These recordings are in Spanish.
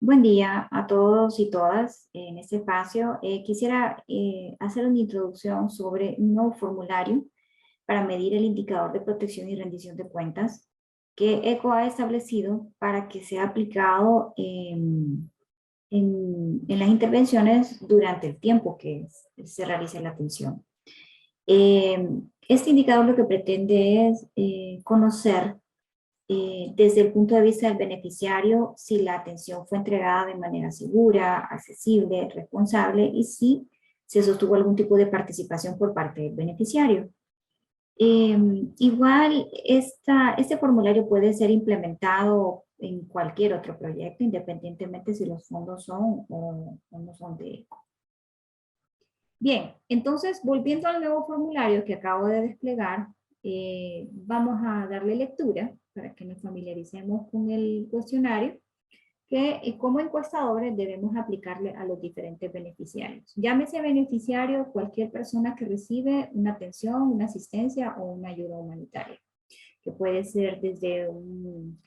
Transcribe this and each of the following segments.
Buen día a todos y todas en este espacio. Quisiera hacer una introducción sobre un nuevo formulario para medir el indicador de protección y rendición de cuentas que ECO ha establecido para que sea aplicado en las intervenciones durante el tiempo que se realice la atención. Este indicador lo que pretende es conocer desde el punto de vista del beneficiario, si la atención fue entregada de manera segura, accesible, responsable y si se sostuvo algún tipo de participación por parte del beneficiario. Igual, este formulario puede ser implementado en cualquier otro proyecto, independientemente si los fondos son o no son de ECO. Bien, entonces, volviendo al nuevo formulario que acabo de desplegar, vamos a darle lectura para que nos familiaricemos con el cuestionario que como encuestadores debemos aplicarle a los diferentes beneficiarios. Llámese beneficiario cualquier persona que recibe una atención, una asistencia o una ayuda humanitaria, que puede ser desde un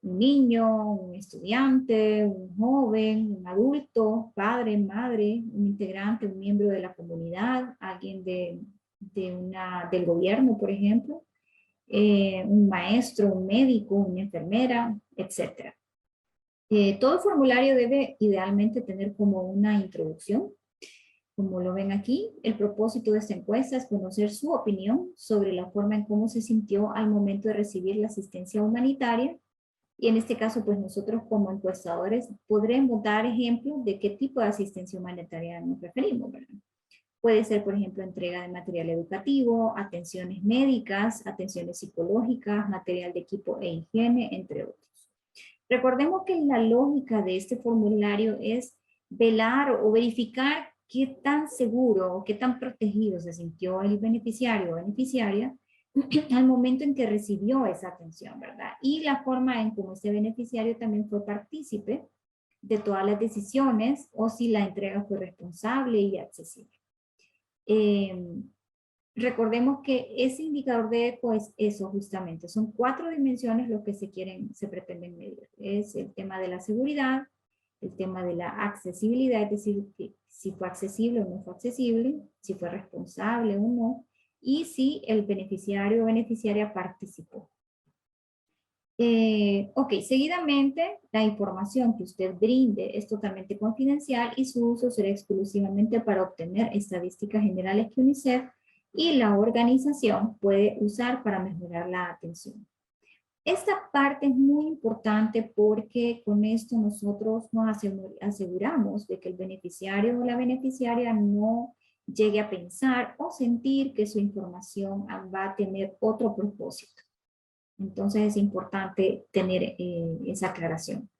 niño, un estudiante, un joven, un adulto, padre, madre, un integrante, un miembro de la comunidad, alguien del gobierno, por ejemplo, un maestro, un médico, una enfermera, etc. Todo formulario debe idealmente tener como una introducción. Como lo ven aquí, el propósito de esta encuesta es conocer su opinión sobre la forma en cómo se sintió al momento de recibir la asistencia humanitaria. Y en este caso, pues nosotros como encuestadores podremos dar ejemplos de qué tipo de asistencia humanitaria nos referimos, ¿verdad? Puede ser, por ejemplo, entrega de material educativo, atenciones médicas, atenciones psicológicas, material de equipo e higiene, entre otros. Recordemos que la lógica de este formulario es velar o verificar qué tan seguro o qué tan protegido se sintió el beneficiario o beneficiaria al momento en que recibió esa atención, ¿verdad? Y la forma en cómo este beneficiario también fue partícipe de todas las decisiones o si la entrega fue responsable y accesible. Recordemos que ese indicador de ECO es eso justamente. Son 4 dimensiones lo que se pretenden medir. Es el tema de la seguridad, el tema de la accesibilidad, es decir, que si fue accesible o no fue accesible, si fue responsable o no, y si el beneficiario o beneficiaria participó. Ok, seguidamente la información que usted brinde es totalmente confidencial y su uso será exclusivamente para obtener estadísticas generales que UNICEF y la organización puede usar para mejorar la atención. Esta parte es muy importante porque con esto nosotros nos aseguramos de que el beneficiario o la beneficiaria no llegue a pensar o sentir que su información va a tener otro propósito. Entonces es importante tener esa aclaración.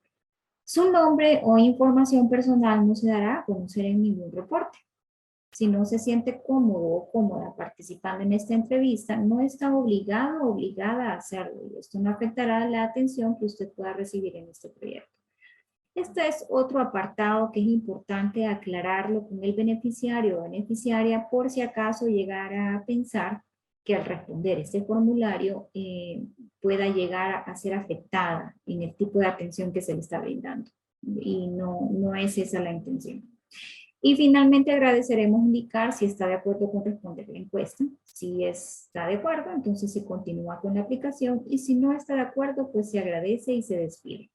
Su nombre o información personal no se dará a conocer en ningún reporte. Si no se siente cómodo o cómoda participando en esta entrevista, no está obligado o obligada a hacerlo. Y esto no afectará la atención que usted pueda recibir en este proyecto. Este es otro apartado que es importante aclararlo con el beneficiario o beneficiaria por si acaso llegara a pensar que al responder este formulario pueda llegar a ser afectada en el tipo de atención que se le está brindando. Y no es esa la intención. Y finalmente agradeceremos indicar si está de acuerdo con responder la encuesta. Si está de acuerdo, entonces se continúa con la aplicación y si no está de acuerdo, pues se agradece y se despide.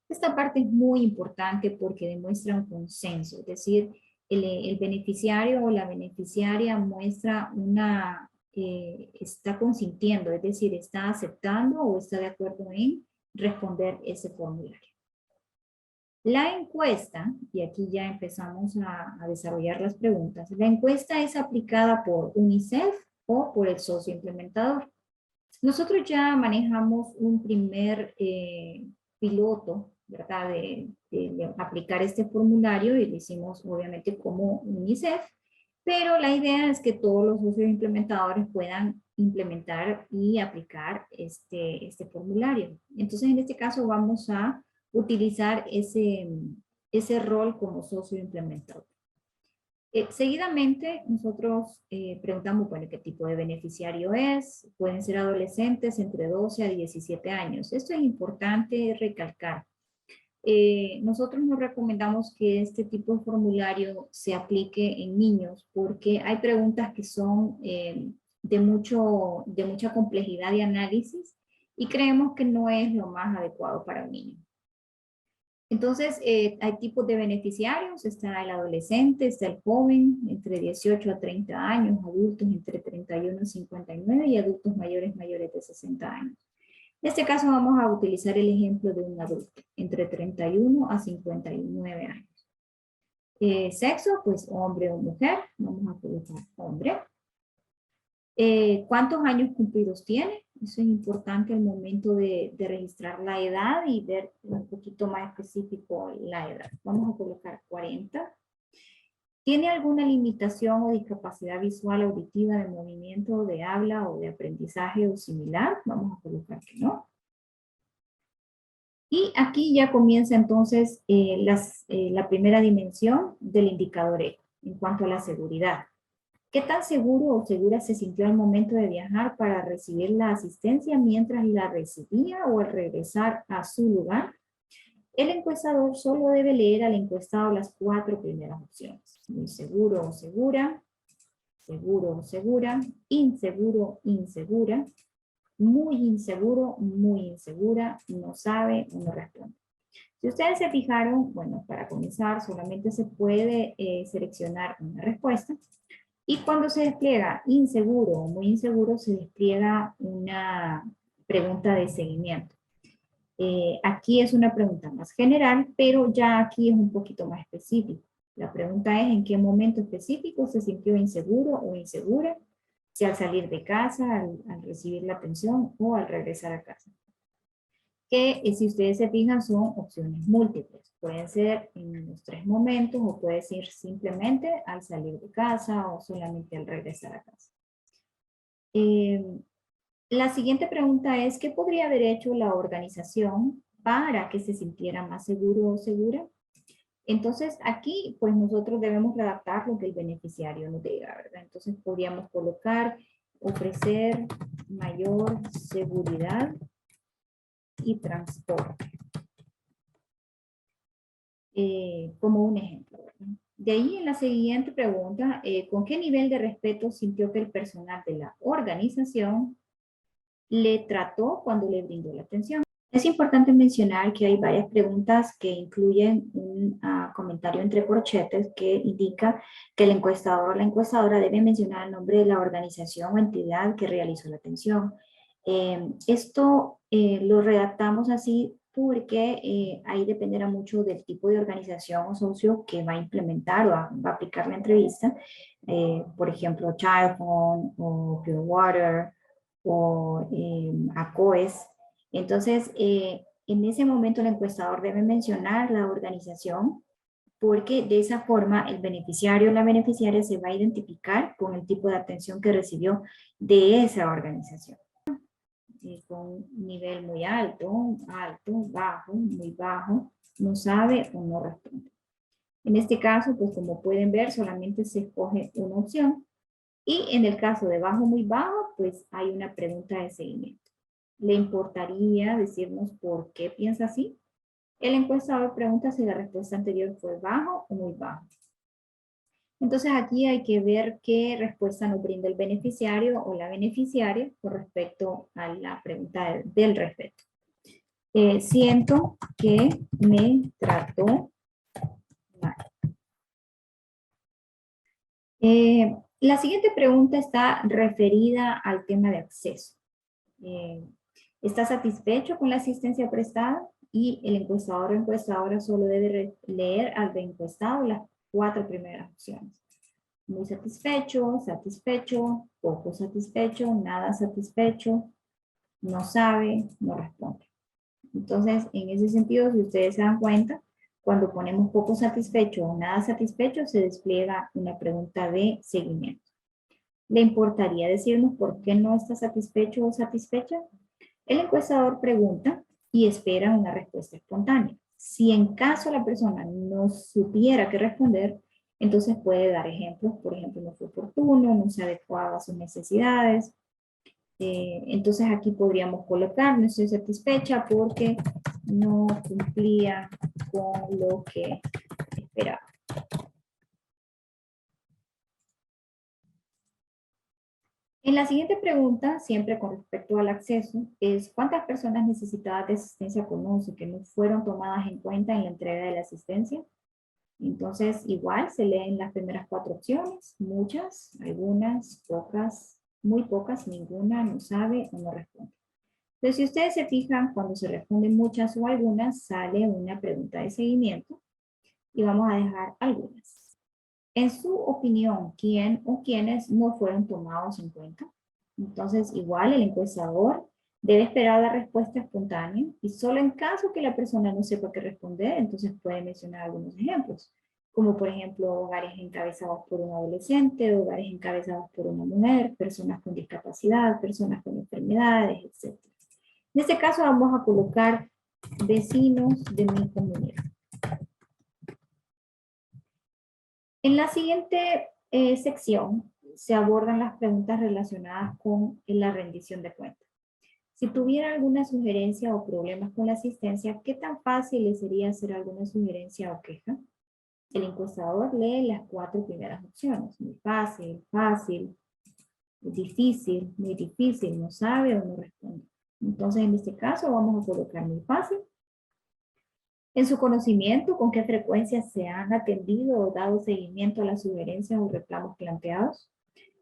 Esta parte es muy importante porque demuestra un consenso, es decir, el beneficiario o la beneficiaria muestra está consintiendo, es decir, está aceptando o está de acuerdo en responder ese formulario. La encuesta, y aquí ya empezamos a desarrollar las preguntas, la encuesta es aplicada por UNICEF o por el socio implementador. Nosotros ya manejamos un primer piloto, ¿verdad? De aplicar este formulario y lo hicimos obviamente como UNICEF, pero la idea es que todos los socios implementadores puedan implementar y aplicar este formulario. Entonces, en este caso vamos a utilizar ese rol como socio implementador. Seguidamente, nosotros preguntamos, bueno, qué tipo de beneficiario es. Pueden ser adolescentes entre 12 a 17 años. Esto es importante recalcar, nosotros no recomendamos que este tipo de formulario se aplique en niños porque hay preguntas que son de mucha complejidad de análisis y creemos que no es lo más adecuado para un niño. Entonces, hay tipos de beneficiarios, está el adolescente, está el joven, entre 18 a 30 años, adultos entre 31 a 59 y adultos mayores de 60 años. En este caso vamos a utilizar el ejemplo de un adulto, entre 31 a 59 años. Sexo, pues hombre o mujer, vamos a colocar hombre. ¿Cuántos años cumplidos tiene? Eso es importante al momento de registrar la edad y ver un poquito más específico la edad. Vamos a colocar 40. ¿Tiene alguna limitación o discapacidad visual, auditiva, de movimiento, de habla o de aprendizaje o similar? Vamos a colocar que no. Y aquí ya comienza entonces la primera dimensión del indicador E en cuanto a la seguridad. ¿Qué tan seguro o segura se sintió al momento de viajar para recibir la asistencia mientras la recibía o al regresar a su lugar? El encuestador solo debe leer al encuestado las 4 primeras opciones. Muy seguro o segura, seguro o segura, inseguro, insegura, muy insegura, no sabe o no responde. Si ustedes se fijaron, bueno, para comenzar solamente se puede seleccionar una respuesta. Y cuando se despliega inseguro o muy inseguro, se despliega una pregunta de seguimiento. Aquí es una pregunta más general, pero ya aquí es un poquito más específico. La pregunta es en qué momento específico se sintió inseguro o insegura, si al salir de casa, al recibir la atención o al regresar a casa. Que si ustedes se fijan son opciones múltiples. Pueden ser en los 3 momentos o puede ser simplemente al salir de casa o solamente al regresar a casa. La siguiente pregunta es, ¿qué podría haber hecho la organización para que se sintiera más seguro o segura? Entonces aquí pues nosotros debemos redactar lo que el beneficiario nos diga, ¿verdad? Entonces podríamos colocar, ofrecer mayor seguridad y transporte. Como un ejemplo, ¿verdad? De ahí en la siguiente pregunta, ¿con qué nivel de respeto sintió que el personal de la organización le trató cuando le brindó la atención? Es importante mencionar que hay varias preguntas que incluyen un comentario entre corchetes que indica que el encuestador o la encuestadora debe mencionar el nombre de la organización o entidad que realizó la atención. Esto lo redactamos así porque ahí dependerá mucho del tipo de organización o socio que va a implementar o va a aplicar la entrevista. Por ejemplo, Child Phone o Pure Water o ACOES. Entonces, en ese momento el encuestador debe mencionar la organización porque de esa forma el beneficiario o la beneficiaria se va a identificar con el tipo de atención que recibió de esa organización. Con nivel muy alto, alto, bajo, muy bajo, no sabe o no responde. En este caso, pues como pueden ver, solamente se escoge una opción. Y en el caso de bajo, muy bajo, pues hay una pregunta de seguimiento. ¿Le importaría decirnos por qué piensa así? El encuestador pregunta si la respuesta anterior fue bajo o muy bajo. Entonces aquí hay que ver qué respuesta nos brinda el beneficiario o la beneficiaria con respecto a la pregunta del respeto. Siento que me trató mal. La siguiente pregunta está referida al tema de acceso. ¿Está satisfecho con la asistencia prestada? Y el encuestador o encuestadora solo debe leer al encuestado las 4 primeras opciones. Muy satisfecho, satisfecho, poco satisfecho, nada satisfecho, no sabe, no responde. Entonces, en ese sentido, si ustedes se dan cuenta, cuando ponemos poco satisfecho o nada satisfecho, se despliega una pregunta de seguimiento. ¿Le importaría decirnos por qué no está satisfecho o satisfecha? El encuestador pregunta y espera una respuesta espontánea. Si en caso la persona no supiera qué responder, entonces puede dar ejemplos. Por ejemplo, no fue oportuno, no se adecuaba a sus necesidades. Entonces aquí podríamos colocar, no estoy satisfecha porque no cumplía con lo que esperaba. En la siguiente pregunta, siempre con respecto al acceso, es ¿cuántas personas necesitadas de asistencia conoce que no fueron tomadas en cuenta en la entrega de la asistencia? Entonces, igual se leen las primeras 4 opciones, muchas, algunas, pocas, muy pocas, ninguna, no sabe o no responde. Entonces, si ustedes se fijan, cuando se responden muchas o algunas, sale una pregunta de seguimiento y vamos a dejar algunas. En su opinión, ¿quién o quiénes no fueron tomados en cuenta? Entonces, igual el encuestador debe esperar la respuesta espontánea y solo en caso que la persona no sepa qué responder, entonces puede mencionar algunos ejemplos, como por ejemplo hogares encabezados por un adolescente, hogares encabezados por una mujer, personas con discapacidad, personas con enfermedades, etc. En este caso vamos a colocar vecinos de mi comunidad. En la siguiente sección se abordan las preguntas relacionadas con la rendición de cuentas. Si tuviera alguna sugerencia o problemas con la asistencia, ¿qué tan fácil le sería hacer alguna sugerencia o queja? El encuestador lee las 4 primeras opciones. Muy fácil, fácil, difícil, muy difícil, no sabe o no responde. Entonces, en este caso, vamos a colocar muy fácil. En su conocimiento, ¿con qué frecuencia se han atendido o dado seguimiento a las sugerencias o reclamos planteados?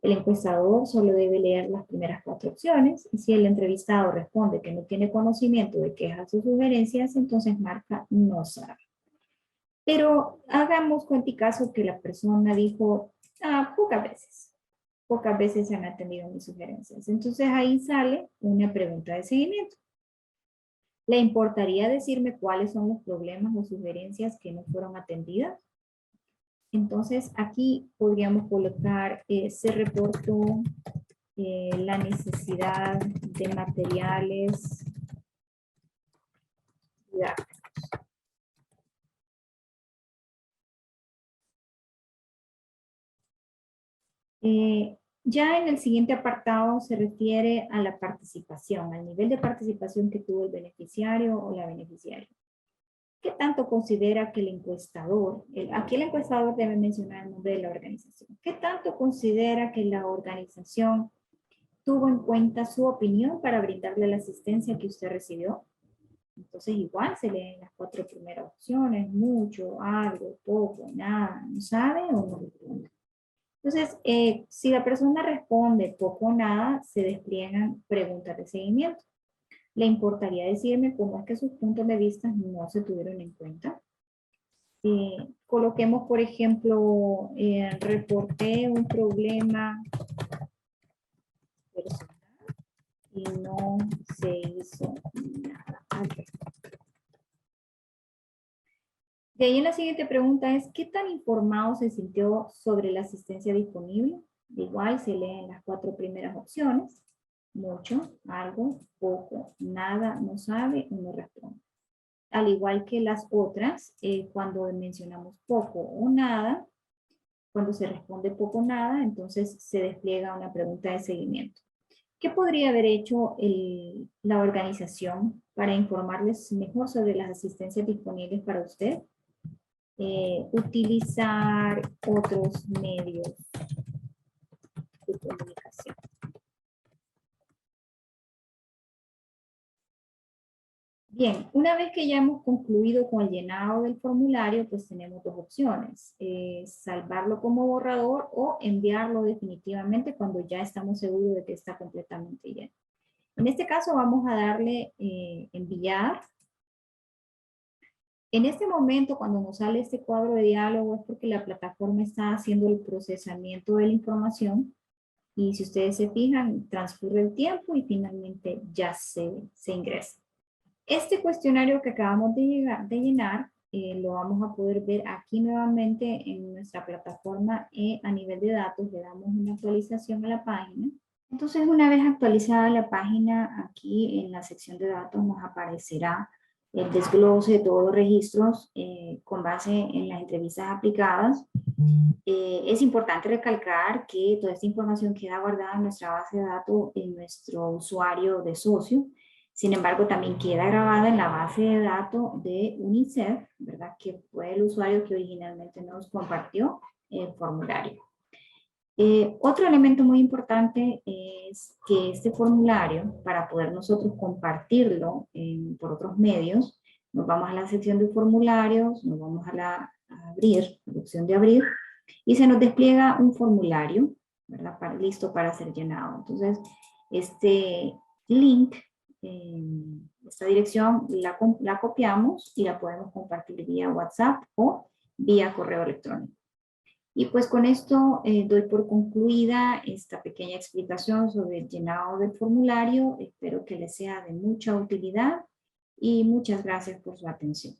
El encuestador solo debe leer las primeras 4 opciones y si el entrevistado responde que no tiene conocimiento de quejas o sugerencias, entonces marca no sabe. Pero hagamos cuenta y caso que la persona dijo, pocas veces se han atendido mis sugerencias. Entonces ahí sale una pregunta de seguimiento. ¿Le importaría decirme cuáles son los problemas o sugerencias que no fueron atendidas? Entonces, aquí podríamos colocar, se reportó la necesidad de materiales didácticos. Ya en el siguiente apartado se refiere a la participación, al nivel de participación que tuvo el beneficiario o la beneficiaria. ¿Qué tanto considera que el encuestador, aquí el encuestador debe mencionar el nombre de la organización, qué tanto considera que la organización tuvo en cuenta su opinión para brindarle la asistencia que usted recibió? Entonces igual se leen las 4 primeras opciones, mucho, algo, poco, nada, no sabe o no responde. Entonces, si la persona responde poco o nada, se despliegan preguntas de seguimiento. ¿Le importaría decirme cómo es que sus puntos de vista no se tuvieron en cuenta? Coloquemos, por ejemplo, reporté un problema personal y no se hizo nada al respecto. De ahí en la siguiente pregunta es, ¿qué tan informado se sintió sobre la asistencia disponible? Igual se leen las 4 primeras opciones. Mucho, algo, poco, nada, no sabe o no responde. Al igual que las otras, cuando mencionamos poco o nada, cuando se responde poco o nada, entonces se despliega una pregunta de seguimiento. ¿Qué podría haber hecho la organización para informarles mejor sobre las asistencias disponibles para usted? Utilizar otros medios de comunicación. Bien, una vez que ya hemos concluido con el llenado del formulario, pues tenemos 2 opciones. Salvarlo como borrador o enviarlo definitivamente cuando ya estamos seguros de que está completamente lleno. En este caso vamos a darle enviar. En este momento, cuando nos sale este cuadro de diálogo, es porque la plataforma está haciendo el procesamiento de la información. Y si ustedes se fijan, transcurre el tiempo y finalmente ya se ingresa. Este cuestionario que acabamos de llenar, lo vamos a poder ver aquí nuevamente en nuestra plataforma a nivel de datos. Le damos una actualización a la página. Entonces, una vez actualizada la página, aquí en la sección de datos nos aparecerá el desglose de todos los registros con base en las entrevistas aplicadas. Es importante recalcar que toda esta información queda guardada en nuestra base de datos en nuestro usuario de socio. Sin embargo, también queda grabada en la base de datos de UNICEF, ¿verdad? Que fue el usuario que originalmente nos compartió el formulario. Otro elemento muy importante es que este formulario, para poder nosotros compartirlo por otros medios, nos vamos a la sección de formularios, nos vamos a abrir, la opción de abrir, y se nos despliega un formulario, ¿verdad? Listo para ser llenado. Entonces, este link, esta dirección la copiamos y la podemos compartir vía WhatsApp o vía correo electrónico. Y pues con esto doy por concluida esta pequeña explicación sobre el llenado del formulario. Espero que les sea de mucha utilidad y muchas gracias por su atención.